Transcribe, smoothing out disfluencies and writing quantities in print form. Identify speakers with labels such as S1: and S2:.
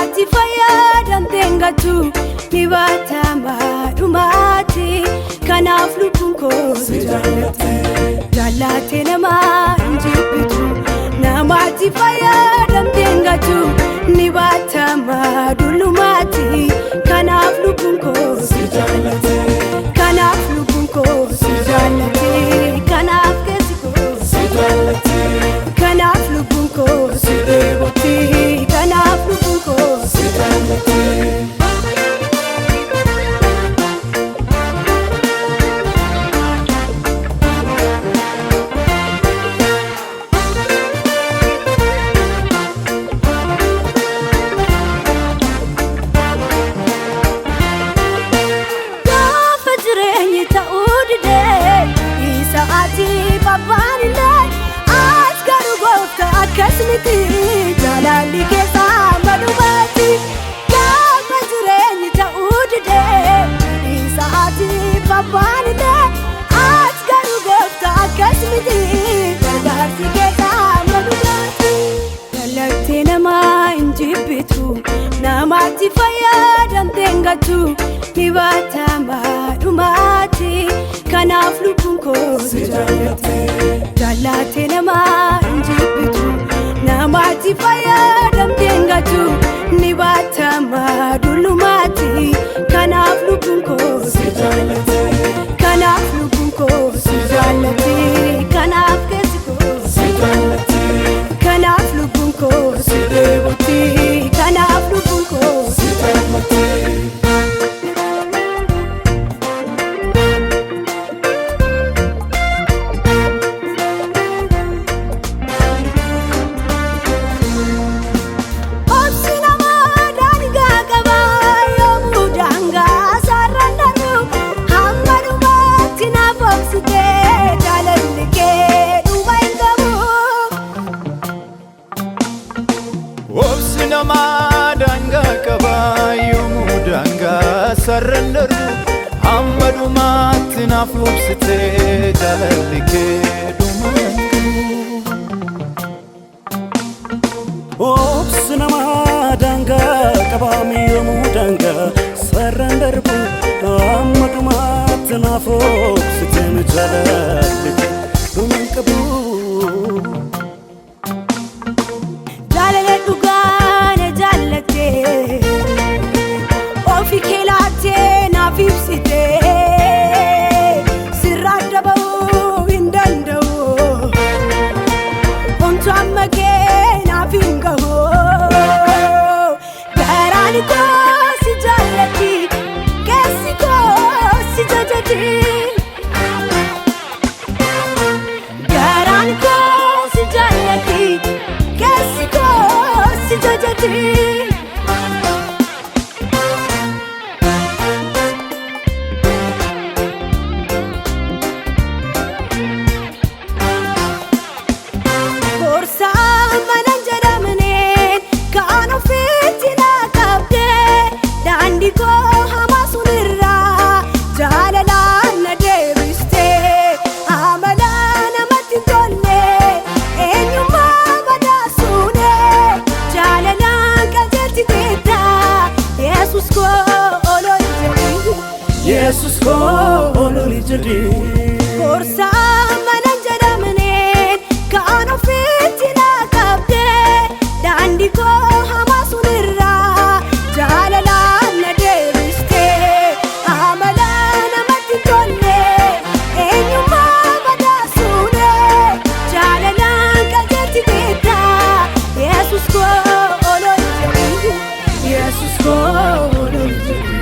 S1: Namati fayyadamteen galchu ni baatama dhumaatti. Kanaaf lubbuun koo si jaallate nama hin jibbitu. Namati fayyadamteen galchu ni baatama dhulumaatti. Kanaaf lubbuun koo si jaallate. Kanaaf lubbuun koo si jaallate. Kanaaf keessi koo si jaallate. Kanaaf lubbuun koo si dheebotti. Kanaaf lubbuun koo si jaallate. Kasmiti jalali keessa madumati gaafa jireenyi ta'uu didee isaati babbaanile as garuu goofta akkasmiti gargaarsi keessa madumati. Dallagtee namaa hin jibbitu namaatti fayyadamteen galchu ni baatama dhumaatti. Kanaaf lubbuun koo si jaallate. Jaallate namaa hin jibbitu namatti fayyadamteen galchu ni baatama dhulumaatti. Kanaaf lubbuun koo si jaallate. Kanaaf lubbuun koo si jaallate. Kanaaf keessi koo si jaallate. Kanaaf lubbuun koo si dheebotti. Kanaaf lubbuun koo si jaallate. Sarrenderu hammadumaatti naaf obsitee jaalalli kee dhumangu. Obsi namaa daangaa qabaami yoomuu daangaa sarrenderu hammadumaatti naaf obsitee jaalalli kee dhumangu. Jaalala dhugaana jaallattee ofii kee laattee naaf ibsitee sirraa adda bahuu hin danda'u. Homtuu amma kee naaf hin gahu. Garaan koo si jaallatti keessi koo si jajatti. Garaan koo si jaallatti keessi koo si jajatti. Jesus ko ololi jadi korsa manan jedhamne kan ofitti lakabde dandi ko hamasunirra jalalaan na deebiste amala namatti tolle eenyummaa badaasuune jalalaan qajeelchi keetta Jesus ko ololi jadi Jesus ko ololi jadi.